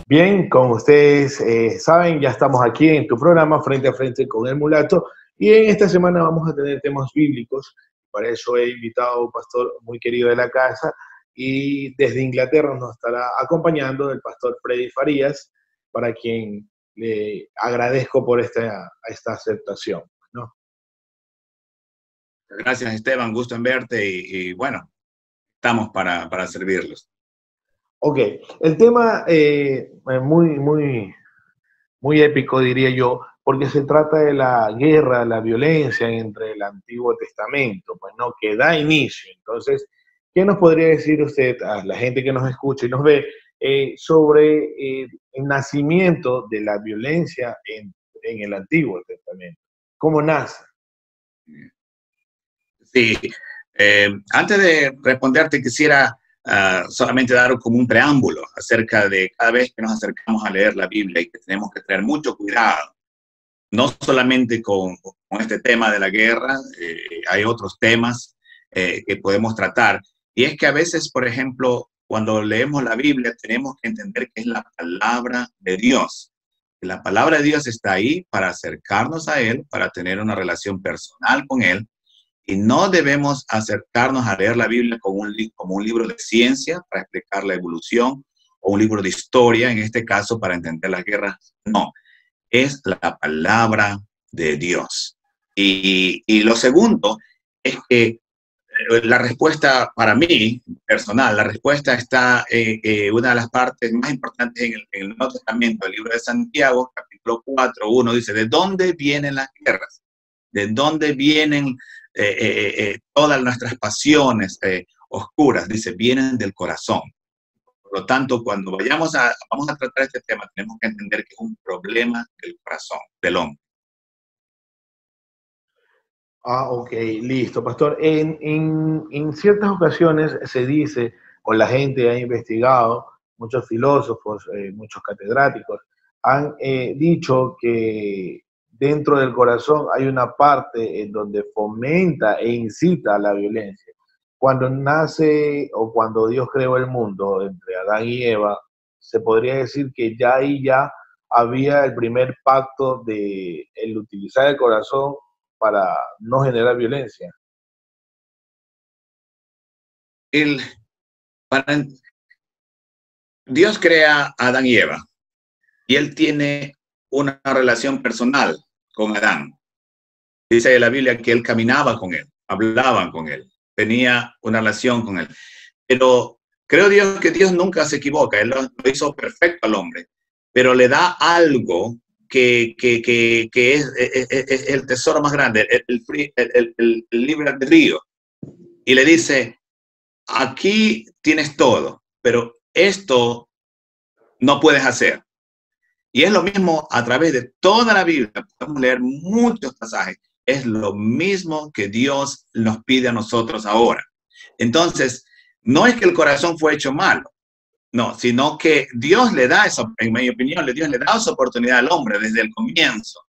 Bien, como ustedes saben, ya estamos aquí en tu programa Frente a Frente con el Mulato y en esta semana vamos a tener temas bíblicos. Para eso he invitado a un pastor muy querido de la casa y desde Inglaterra nos estará acompañando el pastor Freddy Farías, para quien le agradezco por esta aceptación, ¿no? Gracias, Esteban, gusto en verte y bueno, estamos para servirlos. Ok, el tema muy épico, diría yo, porque se trata de la guerra, la violencia entre el Antiguo Testamento, pues no, que da inicio. Entonces, ¿qué nos podría decir usted a la gente que nos escucha y nos ve sobre el nacimiento de la violencia en el Antiguo Testamento? ¿Cómo nace? Sí, antes de responderte quisiera solamente dar como un preámbulo acerca de cada vez que nos acercamos a leer la Biblia y que tenemos que tener mucho cuidado, no solamente con este tema de la guerra, hay otros temas que podemos tratar, y es que a veces, por ejemplo, cuando leemos la Biblia tenemos que entender que es la palabra de Dios. La palabra de Dios está ahí para acercarnos a Él, para tener una relación personal con Él. Y no debemos acercarnos a leer la Biblia como un libro de ciencia para explicar la evolución o un libro de historia, en este caso, para entender las guerras. No, es la palabra de Dios. Y lo segundo es que la respuesta para mí, personal, la respuesta está una de las partes más importantes en el Nuevo Testamento, el libro de Santiago, capítulo 4, 1, dice, ¿de dónde vienen las guerras? ¿De dónde vienen todas nuestras pasiones oscuras? Dice, vienen del corazón. Por lo tanto, cuando vamos a tratar este tema, tenemos que entender que es un problema del corazón, del hombre. Ah, ok, listo, pastor. En ciertas ocasiones se dice, o la gente ha investigado, muchos filósofos, muchos catedráticos, han dicho que dentro del corazón hay una parte en donde fomenta e incita a la violencia. Cuando nace o cuando Dios creó el mundo entre Adán y Eva, se podría decir que ya ahí ya había el primer pacto de el utilizar el corazón para no generar violencia. El, para, Dios crea a Adán y Eva y él tiene una relación personal con Adán. Dice la Biblia que él caminaba con él, hablaban con él, tenía una relación con él. Pero creo Dios que Dios nunca se equivoca, él lo hizo perfecto al hombre, pero le da algo que es el tesoro más grande, el libre albedrío. Y le dice, aquí tienes todo, pero esto no puedes hacer. Y es lo mismo a través de toda la Biblia, podemos leer muchos pasajes, es lo mismo que Dios nos pide a nosotros ahora. Entonces, no es que el corazón fue hecho malo, no, sino que Dios le da esa, en mi opinión, Dios le da esa oportunidad al hombre desde el comienzo,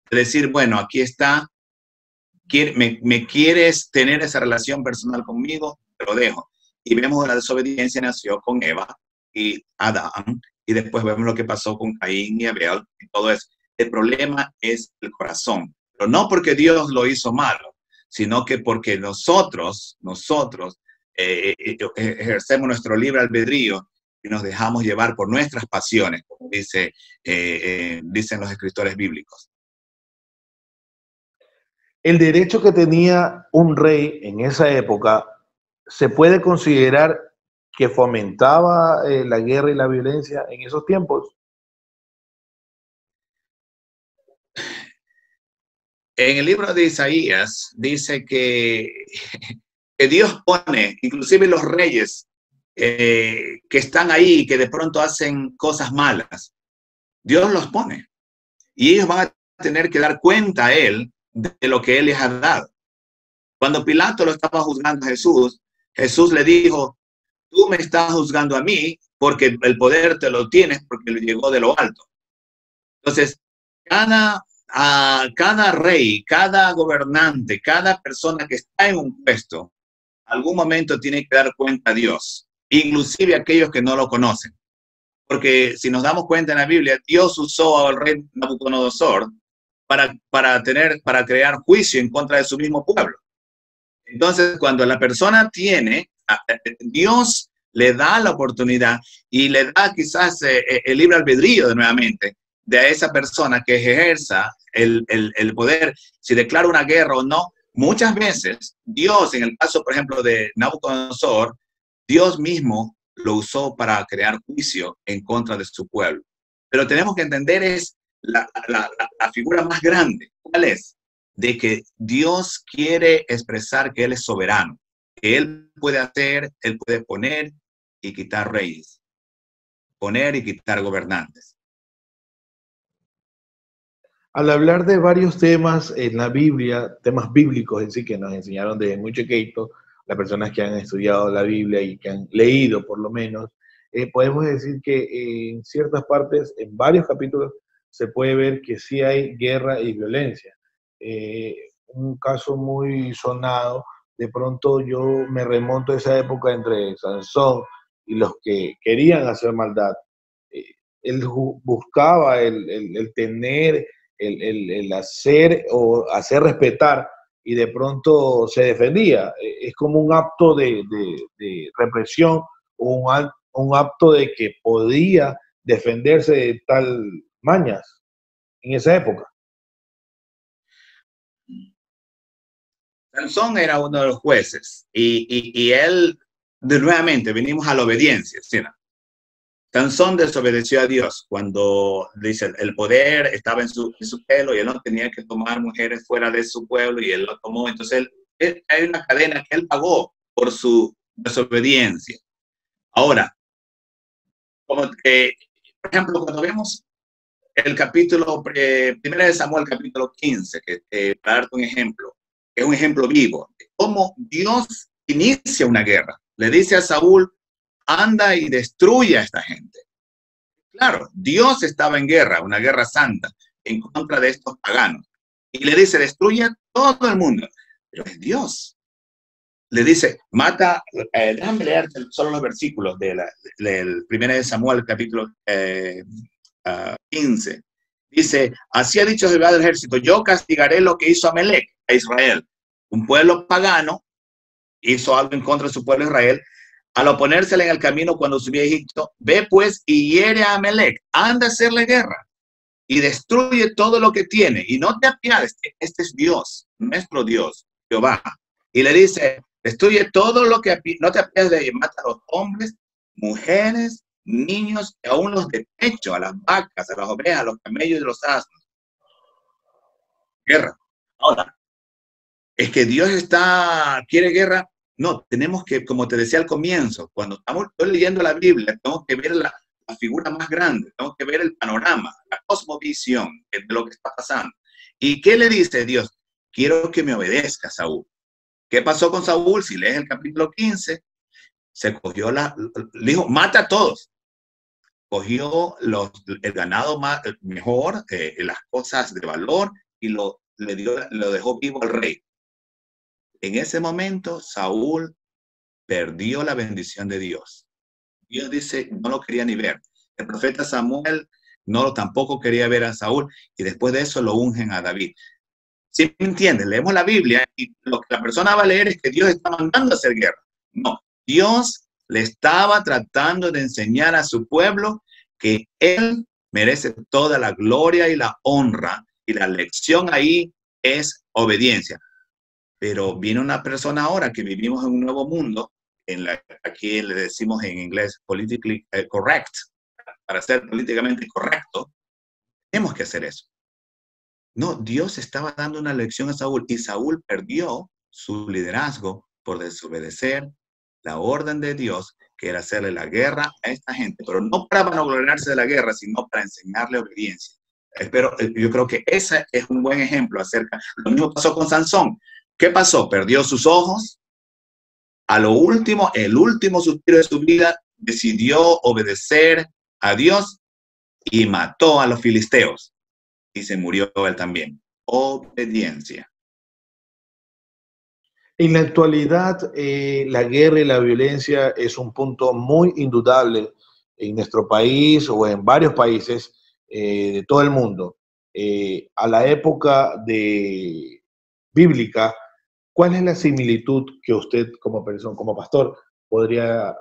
de decir, bueno, aquí está, me quieres tener esa relación personal conmigo, te lo dejo. Y vemos la desobediencia nació con Eva y Adán, y después vemos lo que pasó con Caín y Abel y todo eso. El problema es el corazón, pero no porque Dios lo hizo malo, sino que porque nosotros ejercemos nuestro libre albedrío y nos dejamos llevar por nuestras pasiones, como dicen los escritores bíblicos. El derecho que tenía un rey en esa época se puede considerar que fomentaba la guerra y la violencia en esos tiempos. En el libro de Isaías dice que Dios pone, inclusive los reyes que están ahí, que de pronto hacen cosas malas, Dios los pone. Y ellos van a tener que dar cuenta a Él de lo que Él les ha dado. Cuando Pilato lo estaba juzgando a Jesús, Jesús le dijo, tú me estás juzgando a mí porque el poder te lo tienes porque le llegó de lo alto. Entonces, cada rey, cada gobernante, cada persona que está en un puesto, algún momento tiene que dar cuenta a Dios, inclusive aquellos que no lo conocen. Porque si nos damos cuenta en la Biblia, Dios usó al rey Nabucodonosor para crear juicio en contra de su mismo pueblo. Entonces, cuando la persona Dios le da la oportunidad y le da quizás el libre albedrío nuevamente de a esa persona que ejerza el poder, si declara una guerra o no. Muchas veces Dios, en el caso, por ejemplo, de Nabucodonosor, Dios mismo lo usó para crear juicio en contra de su pueblo. Pero tenemos que entender es la figura más grande. ¿Cuál es? De que Dios quiere expresar que Él es soberano, que Él puede hacer, Él puede poner y quitar reyes, poner y quitar gobernantes. Al hablar de varios temas en la Biblia, temas bíblicos en sí que nos enseñaron desde muy chiquitos, las personas que han estudiado la Biblia y que han leído por lo menos, podemos decir que en ciertas partes, en varios capítulos, se puede ver que sí hay guerra y violencia. Un caso muy sonado, de pronto yo me remonto a esa época entre Sansón y los que querían hacer maldad. Él buscaba el tener, el hacer o hacer respetar, y de pronto se defendía. Es como un acto de represión o un acto de que podía defenderse de tal mañas en esa época. Sansón era uno de los jueces y él, nuevamente, venimos a la obediencia, ¿sí? Sansón desobedeció a Dios cuando dice el poder estaba en su pelo y él no tenía que tomar mujeres fuera de su pueblo y él lo tomó. Entonces hay una cadena que él pagó por su desobediencia. Ahora, como que, por ejemplo, cuando vemos el capítulo, primero de Samuel, capítulo 15, para darte un ejemplo, es un ejemplo vivo de cómo Dios inicia una guerra. Le dice a Saúl, anda y destruye a esta gente. Claro, Dios estaba en guerra, una guerra santa, en contra de estos paganos. Y le dice, destruye a todo el mundo. Pero es Dios. Le dice, mata, déjame leer solo los versículos del 1 de Samuel, capítulo 15. Dice, así ha dicho Jehová del ejército, yo castigaré lo que hizo Amalek a Israel. Un pueblo pagano hizo algo en contra de su pueblo Israel. Al oponérsele en el camino cuando subió a Egipto, ve pues y hiere a Amalek, anda a hacerle guerra y destruye todo lo que tiene y no te apiades. Este es Dios, nuestro Dios, Jehová. Y le dice, destruye todo lo que no te apiades de mata a los hombres, mujeres, niños, y aún los de pecho, a las vacas, a las ovejas, a los camellos y los asnos. Guerra. Ahora, es que Dios quiere guerra. No, tenemos que, como te decía al comienzo, cuando estoy leyendo la Biblia, tengo que ver la figura más grande, tengo que ver el panorama, la cosmovisión de lo que está pasando. ¿Y qué le dice Dios? Quiero que me obedezca, Saúl. ¿Qué pasó con Saúl? Si lees el capítulo 15, se cogió le dijo, mata a todos. Cogió el ganado mejor, las cosas de valor, y lo dejó vivo al rey. En ese momento, Saúl perdió la bendición de Dios. Dios dice, no lo quería ni ver. El profeta Samuel tampoco quería ver a Saúl, y después de eso lo ungen a David. ¿Sí me entienden? Leemos la Biblia y lo que la persona va a leer es que Dios está mandando a hacer guerra. No, Dios le estaba tratando de enseñar a su pueblo que Él merece toda la gloria y la honra, y la lección ahí es obediencia. Pero viene una persona ahora que vivimos en un nuevo mundo, aquí le decimos en inglés politically correct, para ser políticamente correcto, tenemos que hacer eso. No, Dios estaba dando una lección a Saúl y Saúl perdió su liderazgo por desobedecer la orden de Dios, que era hacerle la guerra a esta gente, pero no para vanagloriarse de la guerra, sino para enseñarle obediencia. Yo creo que ese es un buen ejemplo acerca. Lo mismo pasó con Sansón. ¿Qué pasó? Perdió sus ojos. A lo último, el último suspiro de su vida, decidió obedecer a Dios y mató a los filisteos. Y se murió él también. Obediencia. En la actualidad, la guerra y la violencia es un punto muy indudable en nuestro país o en varios países de todo el mundo. A la época bíblica, ¿cuál es la similitud que usted como persona, como pastor, podría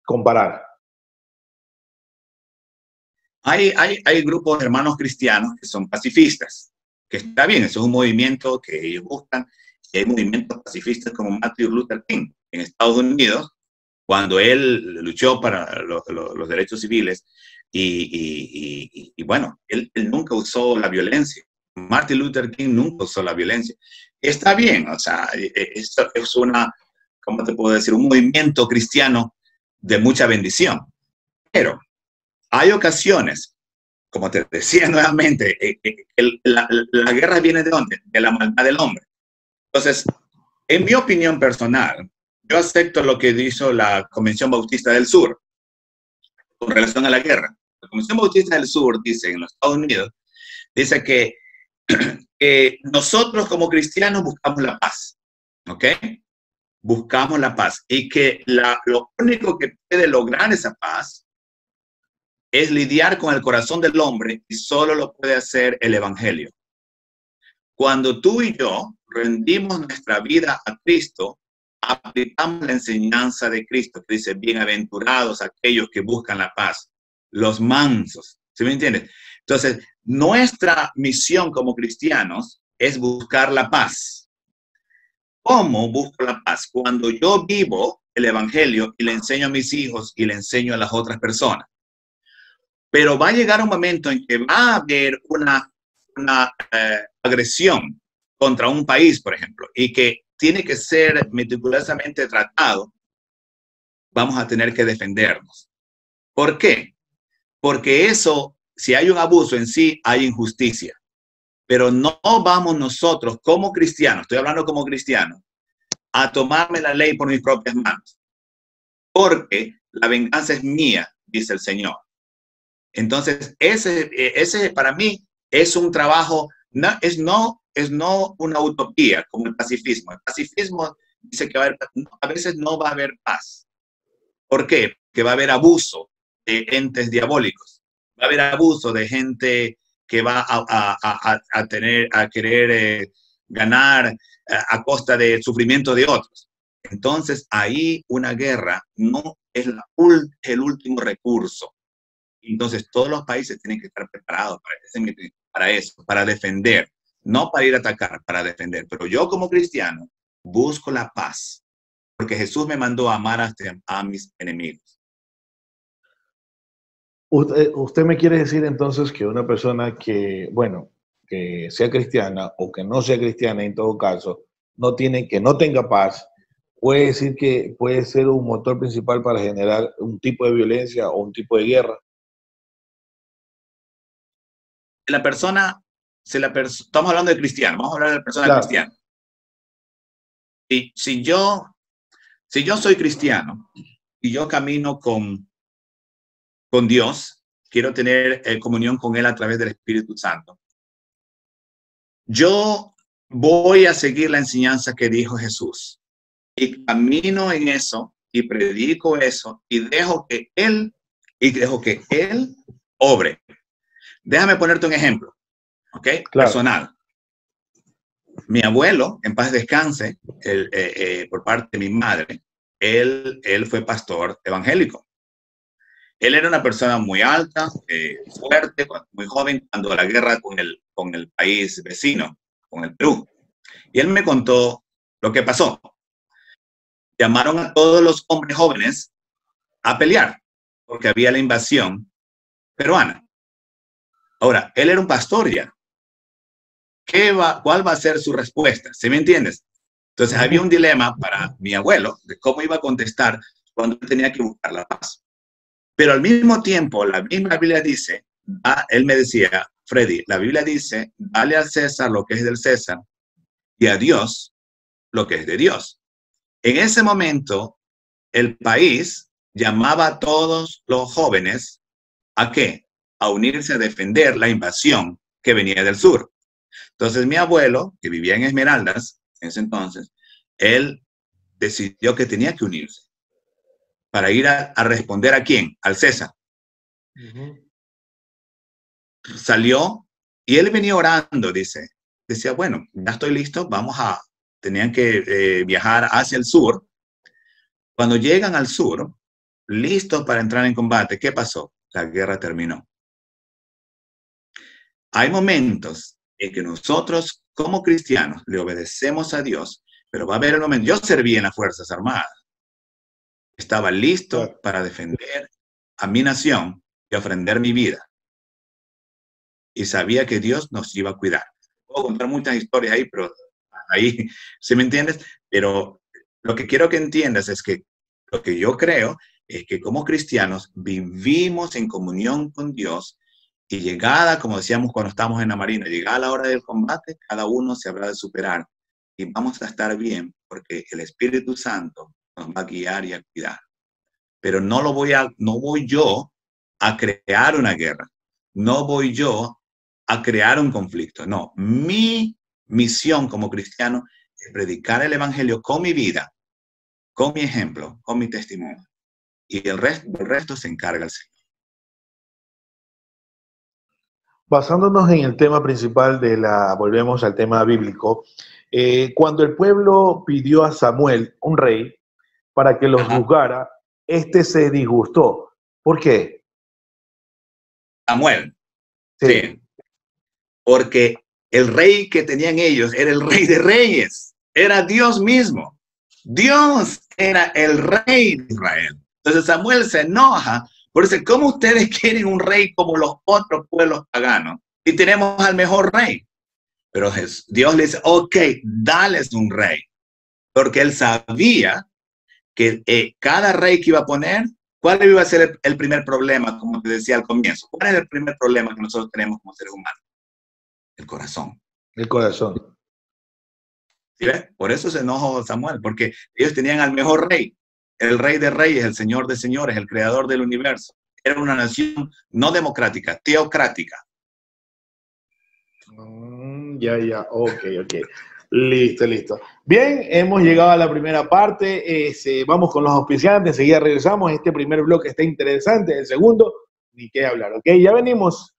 comparar? Hay grupos de hermanos cristianos que son pacifistas, que está bien, eso es un movimiento que ellos buscan. Y hay movimientos pacifistas como Martin Luther King en Estados Unidos, cuando él luchó para los derechos civiles. Y bueno, él nunca usó la violencia. Martin Luther King nunca usó la violencia. Está bien, o sea, esto es una, ¿cómo te puedo decir? Un movimiento cristiano de mucha bendición. Pero hay ocasiones, como te decía nuevamente, la guerra viene ¿de dónde? De la maldad del hombre. Entonces, en mi opinión personal, yo acepto lo que hizo la Convención Bautista del Sur con relación a la guerra. La Convención Bautista del Sur dice, en los Estados Unidos, dice que nosotros como cristianos buscamos la paz, ¿ok? Buscamos la paz y que lo único que puede lograr esa paz es lidiar con el corazón del hombre y solo lo puede hacer el Evangelio. Cuando tú y yo rendimos nuestra vida a Cristo, aplicamos la enseñanza de Cristo, que dice, bienaventurados aquellos que buscan la paz, los mansos, ¿sí me entiendes? Entonces, nuestra misión como cristianos es buscar la paz. ¿Cómo busco la paz? Cuando yo vivo el Evangelio y le enseño a mis hijos y le enseño a las otras personas. Pero va a llegar un momento en que va a haber una agresión contra un país, por ejemplo, y que tiene que ser meticulosamente tratado, vamos a tener que defendernos. ¿Por qué? Porque eso, si hay un abuso en sí, hay injusticia. Pero no vamos nosotros como cristianos, estoy hablando como cristiano, a tomarme la ley por mis propias manos. Porque la venganza es mía, dice el Señor. Entonces, ese para mí es un trabajo, es no una utopía como el pacifismo. El pacifismo dice que a veces no va a haber paz. ¿Por qué? Que va a haber abuso de entes diabólicos. Va a haber abuso de gente que va a querer ganar a costa del sufrimiento de otros. Entonces, ahí una guerra no es el último recurso. Entonces, todos los países tienen que estar preparados para eso, para defender, no para ir a atacar, para defender. Pero yo como cristiano busco la paz, porque Jesús me mandó a amar a mis enemigos. Usted me quiere decir entonces que una persona que, bueno, que sea cristiana o que no sea cristiana en todo caso, que no tenga paz, puede decir que puede ser un motor principal para generar un tipo de violencia o un tipo de guerra. Estamos hablando de cristiano, vamos a hablar de la persona Claro. cristiana. Si yo soy cristiano y yo camino con Dios, quiero tener comunión con Él a través del Espíritu Santo, yo voy a seguir la enseñanza que dijo Jesús y camino en eso y predico eso y dejo que Él obre. Déjame ponerte un ejemplo, ¿ok? Claro. Personal. Mi abuelo, en paz descanse, por parte de mi madre, él fue pastor evangélico. Él era una persona muy alta, fuerte, muy joven, cuando la guerra con el país vecino, con el Perú. Y él me contó lo que pasó. Llamaron a todos los hombres jóvenes a pelear, porque había la invasión peruana. Ahora, él era un pastor ya. ¿Cuál va a ser su respuesta? ¿Sí me entiendes? Entonces había un dilema para mi abuelo de cómo iba a contestar cuando él tenía que buscar la paz. Pero al mismo tiempo, la misma Biblia dice, él me decía, Freddy, la Biblia dice, dale al César lo que es del César y a Dios lo que es de Dios. En ese momento, el país llamaba a todos los jóvenes ¿a qué? A unirse a defender la invasión que venía del sur. Entonces mi abuelo, que vivía en Esmeraldas en ese entonces, él decidió que tenía que unirse para ir a responder ¿a quién? Al César. Salió y él venía orando, dice. Decía, bueno, ya estoy listo, tenían que viajar hacia el sur. Cuando llegan al sur, listos para entrar en combate, ¿qué pasó? La guerra terminó. Hay momentos en que nosotros, como cristianos, le obedecemos a Dios, pero va a haber un momento. Yo serví en las Fuerzas Armadas. Estaba listo para defender a mi nación y ofrendar mi vida. Y sabía que Dios nos iba a cuidar. Puedo contar muchas historias ahí, pero ahí, ¿sí me entiendes? Pero lo que quiero que entiendas es que lo que yo creo es que como cristianos vivimos en comunión con Dios y llegada, como decíamos cuando estamos en la Marina, llegada la hora del combate, cada uno se habrá de superar y vamos a estar bien porque el Espíritu Santo nos va a guiar y a cuidar. Pero no voy yo a crear una guerra. No voy yo a crear un conflicto. No, mi misión como cristiano es predicar el evangelio con mi vida, con mi ejemplo, con mi testimonio. Y el resto se encarga el Señor. Basándonos en el tema principal volvemos al tema bíblico, cuando el pueblo pidió a Samuel, un rey, para que los juzgara, este se disgustó. ¿Por qué? Samuel. Sí. Porque el rey que tenían ellos era el rey de reyes, era Dios mismo. Dios era el rey de Israel. Entonces Samuel se enoja, porque ¿cómo ustedes quieren un rey como los otros pueblos paganos? Y tenemos al mejor rey. Pero Dios le dice, ok, dales un rey. Porque él sabía que cada rey que iba a poner, ¿cuál iba a ser el primer problema? Como te decía al comienzo. ¿Cuál es el primer problema que nosotros tenemos como seres humanos? El corazón. El corazón. ¿Sí ves? Por eso se enojó Samuel, porque ellos tenían al mejor rey, el rey de reyes, el señor de señores, el creador del universo. Era una nación no democrática, teocrática. Ya, ok. Listo. Bien, hemos llegado a la primera parte, vamos con los auspiciantes, enseguida regresamos, este primer bloque está interesante, el segundo, ni qué hablar, ok, ya venimos.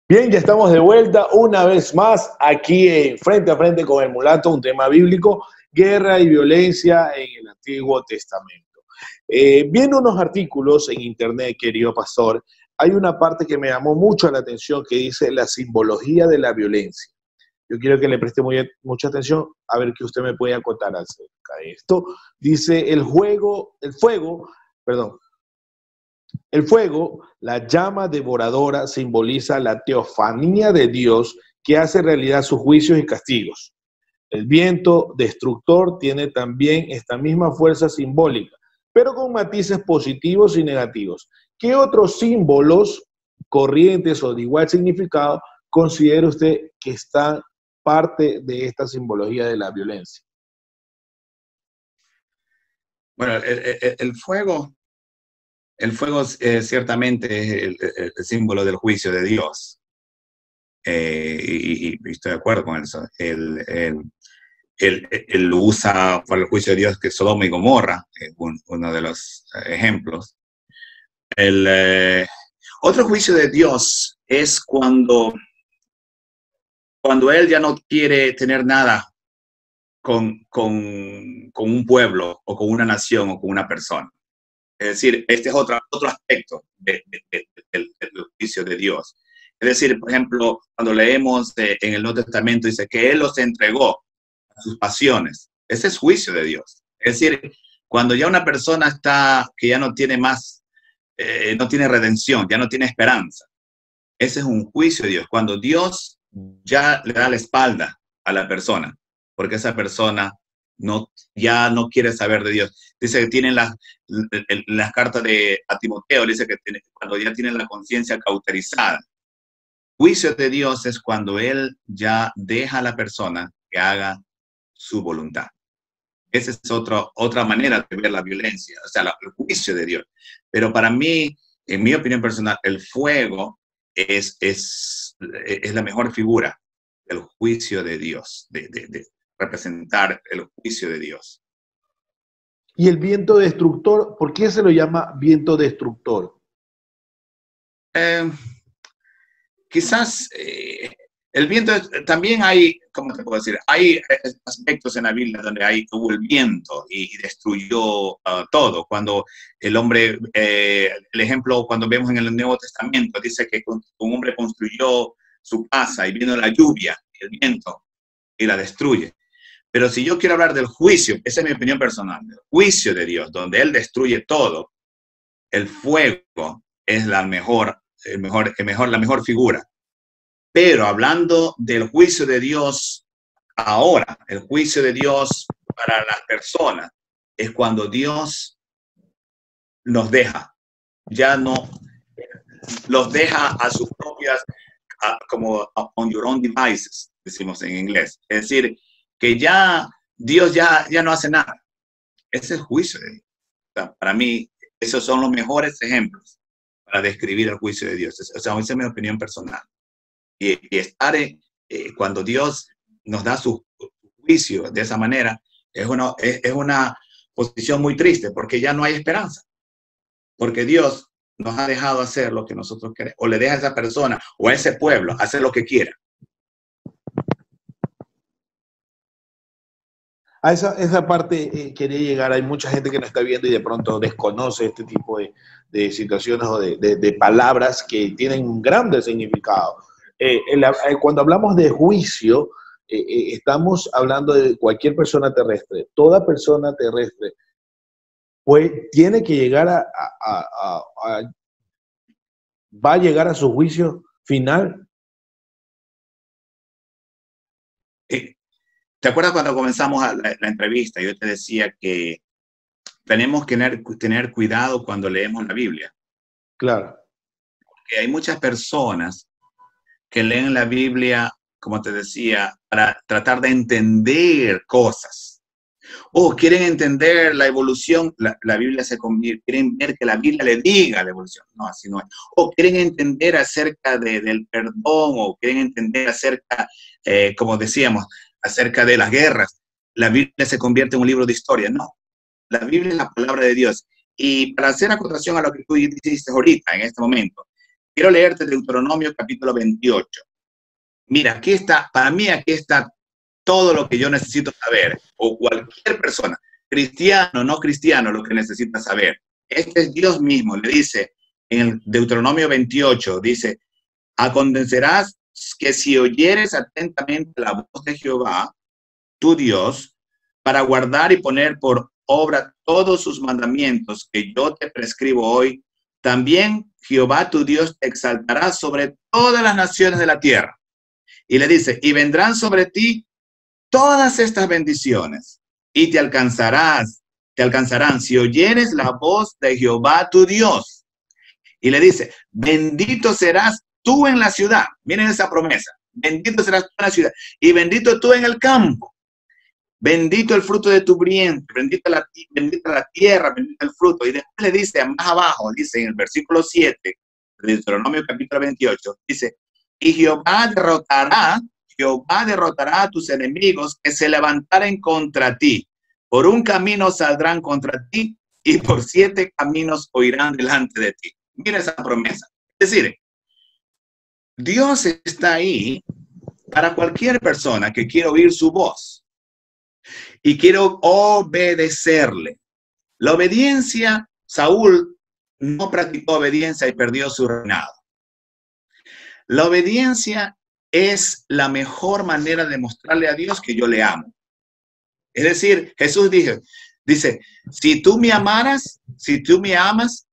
Bien, ya estamos de vuelta una vez más aquí en Frente a Frente con el Mulato, un tema bíblico, guerra y violencia en el Antiguo Testamento. Viendo unos artículos en internet, querido pastor, hay una parte que me llamó mucho la atención que dice la simbología de la violencia. Yo quiero que le preste mucha atención a ver qué usted me puede acotar acerca de esto. Dice, el fuego, la llama devoradora, simboliza la teofanía de Dios que hace realidad sus juicios y castigos. El viento destructor tiene también esta misma fuerza simbólica, pero con matices positivos y negativos. ¿Qué otros símbolos, corrientes o de igual significado considera usted que están parte de esta simbología de la violencia? Bueno, el fuego ciertamente es el símbolo del juicio de Dios. Y estoy de acuerdo con eso. Él lo usa para el juicio de Dios, que Sodoma y Gomorra es uno de los ejemplos. Otro juicio de Dios es cuando Él ya no quiere tener nada con un pueblo o con una nación o con una persona. Es decir, este es otro aspecto del juicio de Dios. Es decir, por ejemplo, cuando leemos en el Nuevo Testamento, dice que Él los entregó a sus pasiones. Ese es juicio de Dios. Es decir, cuando ya una persona está, que ya no tiene más, no tiene redención, ya no tiene esperanza. Ese es un juicio de Dios. Cuando Dios ya le da la espalda a la persona, porque esa persona ya no quiere saber de Dios. Dice que tienen las cartas a Timoteo, dice que cuando ya tienen la conciencia cauterizada. Juicio de Dios es cuando Él ya deja a la persona que haga su voluntad. Esa es otra manera de ver la violencia, o sea, el juicio de Dios. Pero para mí, en mi opinión personal, el fuego es la mejor figura del juicio de Dios, de representar el juicio de Dios. ¿Y el viento destructor? ¿Por qué se lo llama viento destructor? Quizás el viento, también hay, ¿cómo te puedo decir? Hay aspectos en la Biblia donde hubo el viento y destruyó todo. Cuando el hombre, el ejemplo, cuando vemos en el Nuevo Testamento, dice que un hombre construyó su casa y vino la lluvia, el viento, y la destruye. Pero si yo quiero hablar del juicio, esa es mi opinión personal, del juicio de Dios, donde Él destruye todo, el fuego es la mejor figura. Pero hablando del juicio de Dios ahora, el juicio de Dios para las personas, es cuando Dios nos deja, ya no los deja a sus propias, como on your own devices, decimos en inglés. Es decir, que ya Dios ya no hace nada. Ese es el juicio de Dios. O sea, para mí, esos son los mejores ejemplos para describir el juicio de Dios. O sea, esa es mi opinión personal. Y estar cuando Dios nos da su juicio de esa manera, es una posición muy triste, porque ya no hay esperanza. Porque Dios nos ha dejado hacer lo que nosotros queremos, o le deja a esa persona o a ese pueblo hacer lo que quiera. A esa parte quería llegar. Hay mucha gente que nos está viendo y de pronto desconoce este tipo de situaciones o de palabras que tienen un grande significado. Cuando hablamos de juicio, estamos hablando de cualquier persona terrestre. Toda persona terrestre pues tiene que llegar va a llegar a su juicio final. ¿Te acuerdas cuando comenzamos la entrevista? Yo te decía que tenemos que tener cuidado cuando leemos la Biblia. Claro. Porque hay muchas personas que leen la Biblia, como te decía, para tratar de entender cosas. O quieren entender la evolución, la Biblia se convierte, quieren ver que la Biblia le diga la evolución. No, así no es. O quieren entender acerca del perdón, o quieren entender acerca, como decíamos, acerca de las guerras. La Biblia se convierte en un libro de historia. No, la Biblia es la palabra de Dios. Y para hacer acotación a lo que tú dijiste ahorita, en este momento, quiero leerte Deuteronomio capítulo 28. Mira, aquí está, para mí aquí está todo lo que yo necesito saber, o cualquier persona, cristiano, no cristiano, lo que necesita saber. Este es Dios mismo, le dice en el Deuteronomio 28, dice, acontecerá que si oyeres atentamente la voz de Jehová, tu Dios, para guardar y poner por obra todos sus mandamientos que yo te prescribo hoy, también Jehová tu Dios te exaltará sobre todas las naciones de la tierra. Y le dice, y vendrán sobre ti todas estas bendiciones, y te alcanzarán si oyeres la voz de Jehová tu Dios. Y le dice, bendito serás tú en la ciudad. Miren esa promesa. Bendito serás tú en la ciudad. Y bendito tú en el campo. Bendito el fruto de tu vientre. Bendita la tierra, bendito el fruto. Y después le dice, más abajo, dice en el versículo 7, de Deuteronomio capítulo 28, dice, y Jehová derrotará a tus enemigos que se levantaren contra ti. Por un camino saldrán contra ti y por 7 caminos huirán delante de ti. Mira esa promesa. Es decir, Dios está ahí para cualquier persona que quiera oír su voz y quiero obedecerle. La obediencia, Saúl no practicó obediencia y perdió su reinado. La obediencia es la mejor manera de mostrarle a Dios que yo le amo. Es decir, Jesús dice, si tú me amas,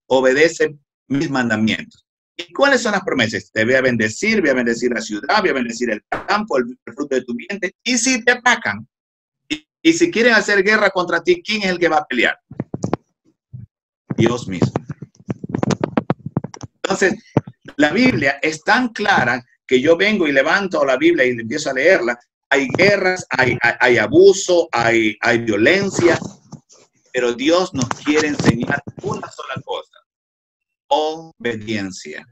obedece mis mandamientos. ¿Y cuáles son las promesas? Te voy a bendecir la ciudad, voy a bendecir el campo, el fruto de tu vientre. Y si te atacan, y si quieren hacer guerra contra ti, ¿quién es el que va a pelear? Dios mismo. Entonces, la Biblia es tan clara que yo vengo y levanto la Biblia y empiezo a leerla. Hay guerras, hay abuso, hay violencia, pero Dios nos quiere enseñar una sola cosa: obediencia.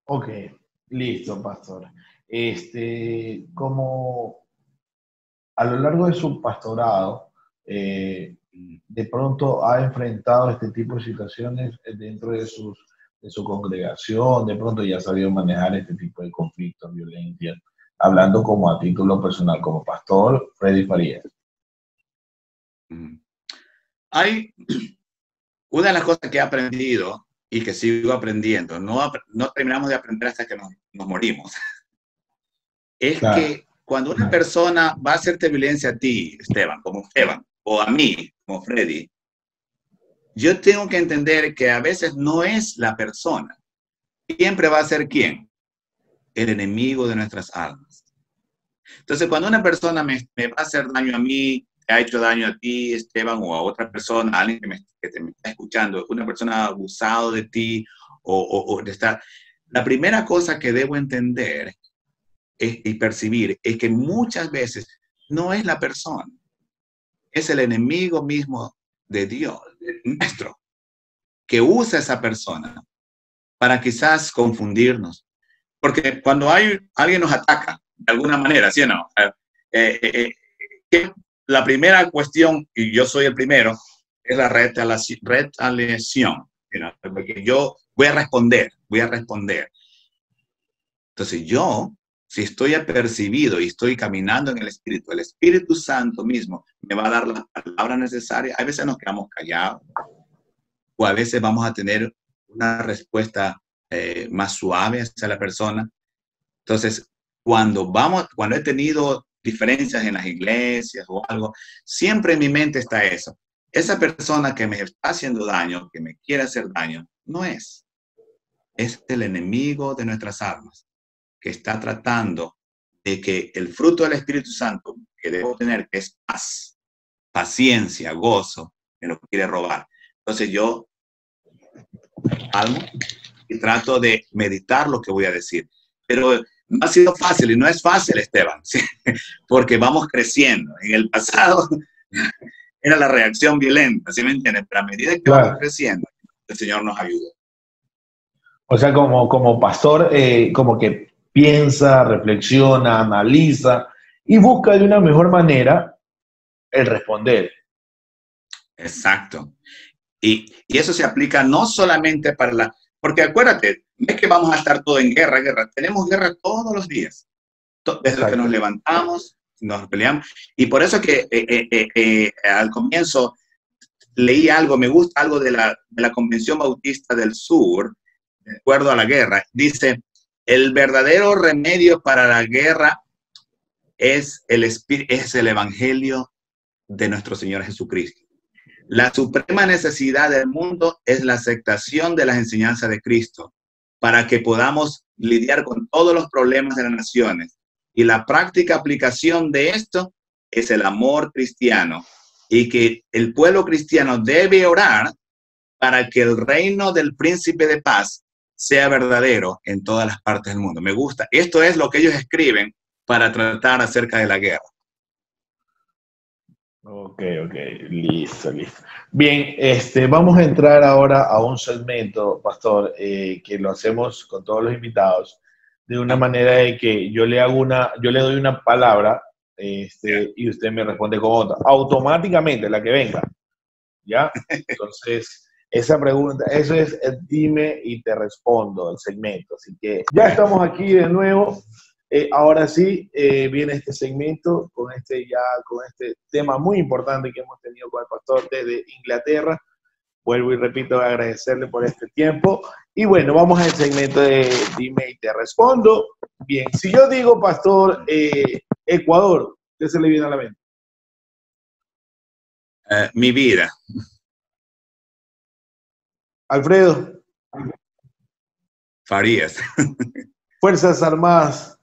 Ok, listo, pastor. Como a lo largo de su pastorado, de pronto ha enfrentado este tipo de situaciones dentro de su congregación, de pronto ya ha sabido manejar este tipo de conflictos, violencia, hablando como a título personal, como pastor Freddy Farías. Hay una de las cosas que he aprendido y que sigo aprendiendo, no terminamos de aprender hasta que nos morimos, es claro, que cuando una persona va a hacerte violencia a ti, Esteban, o a mí, como Freddy, yo tengo que entender que a veces no es la persona. Siempre va a ser ¿quién? El enemigo de nuestras almas. Entonces, cuando una persona me va a hacer daño a mí, te ha hecho daño a ti, Esteban, o a otra persona, alguien que te está escuchando, una persona ha abusado de ti, o de estar... La primera cosa que debo entender y percibir es que muchas veces no es la persona, es el enemigo mismo de Dios, nuestro, que usa a esa persona para quizás confundirnos. Porque cuando alguien nos ataca, de alguna manera, ¿sí o no? La primera cuestión, y yo soy el primero, es la retaliación. Porque yo voy a responder. Entonces si estoy apercibido y estoy caminando en el Espíritu Santo mismo me va a dar la palabra necesaria. A veces nos quedamos callados, o a veces vamos a tener una respuesta más suave hacia la persona. Entonces, cuando he tenido diferencias en las iglesias o algo, siempre en mi mente está eso. Esa persona que me está haciendo daño, que me quiere hacer daño, no es. Es el enemigo de nuestras almas, que está tratando de que el fruto del Espíritu Santo que debo tener, que es paz, paciencia, gozo, me lo quiere robar. Entonces yo calmo y trato de meditar lo que voy a decir. Pero no ha sido fácil, y no es fácil, Esteban, ¿sí? Porque vamos creciendo. En el pasado era la reacción violenta, ¿sí me entiendes? Pero a medida que vamos creciendo, el Señor nos ayuda. O sea, como pastor, como que piensa, reflexiona, analiza y busca de una mejor manera el responder. Exacto. Y eso se aplica no solamente para porque acuérdate, no es que vamos a estar todo en guerra. Tenemos guerra todos los días. Desde que nos levantamos, nos peleamos. Y por eso que al comienzo leí algo, me gusta algo de la Convención Bautista del Sur, de acuerdo a la guerra. Dice, el verdadero remedio para la guerra es el evangelio de nuestro Señor Jesucristo. La suprema necesidad del mundo es la aceptación de las enseñanzas de Cristo para que podamos lidiar con todos los problemas de las naciones. Y la práctica aplicación de esto es el amor cristiano, y que el pueblo cristiano debe orar para que el reino del príncipe de paz sea verdadero en todas las partes del mundo. Me gusta. Esto es lo que ellos escriben para tratar acerca de la guerra. Ok, listo. Bien, vamos a entrar ahora a un segmento, pastor, que lo hacemos con todos los invitados, de una manera de que yo le doy una palabra, y usted me responde con otra, automáticamente, la que venga, ¿ya? Entonces, esa pregunta, eso es el dime y te respondo, el segmento. Así que ya estamos aquí de nuevo. Ahora sí, viene este segmento con este tema muy importante que hemos tenido con el pastor desde Inglaterra. Vuelvo y repito, agradecerle por este tiempo. Y bueno, vamos al segmento de dime y te respondo. Bien, si yo digo, pastor, Ecuador, ¿qué se le viene a la mente? Mi vida. Alfredo. Farías. Fuerzas Armadas.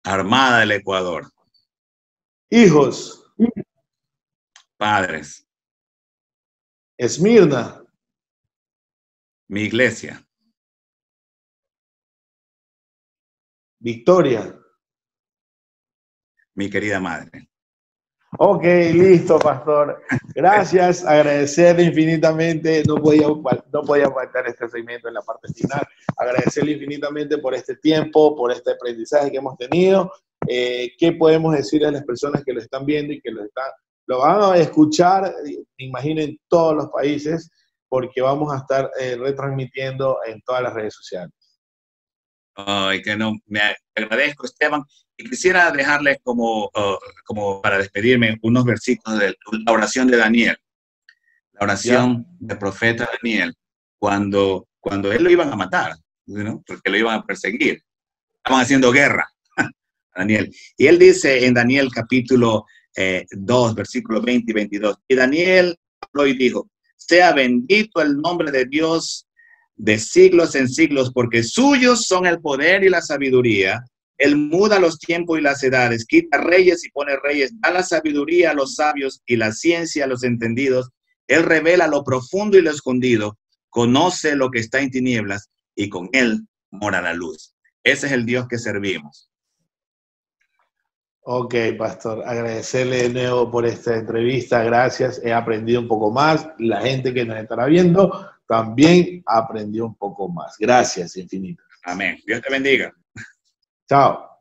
Armada del Ecuador. Hijos. Padres. Esmirna. Mi iglesia. Victoria. Mi querida madre. Ok, listo, pastor. Gracias, agradecerle infinitamente. No podía faltar este segmento en la parte final. Agradecerle infinitamente por este tiempo, por este aprendizaje que hemos tenido. ¿Qué podemos decir a las personas que lo están viendo y que lo van a escuchar, imaginen, todos los países, porque vamos a estar retransmitiendo en todas las redes sociales? Ay, que no, me agradezco, Esteban. Y quisiera dejarles como para despedirme unos versículos de la oración de Daniel. La oración del profeta Daniel, cuando él lo iban a matar, ¿no? Porque lo iban a perseguir. Estaban haciendo guerra a Daniel. Y él dice en Daniel capítulo 2, versículos 20 y 22. Y Daniel habló y dijo, sea bendito el nombre de Dios de siglos en siglos, porque suyos son el poder y la sabiduría. Él muda los tiempos y las edades, quita reyes y pone reyes, da la sabiduría a los sabios y la ciencia a los entendidos. Él revela lo profundo y lo escondido, conoce lo que está en tinieblas y con él mora la luz. Ese es el Dios que servimos. Ok, pastor, agradecerle de nuevo por esta entrevista, gracias, he aprendido un poco más, la gente que nos estará viendo también aprendió un poco más. Gracias infinitas. Amén. Dios te bendiga. Chao.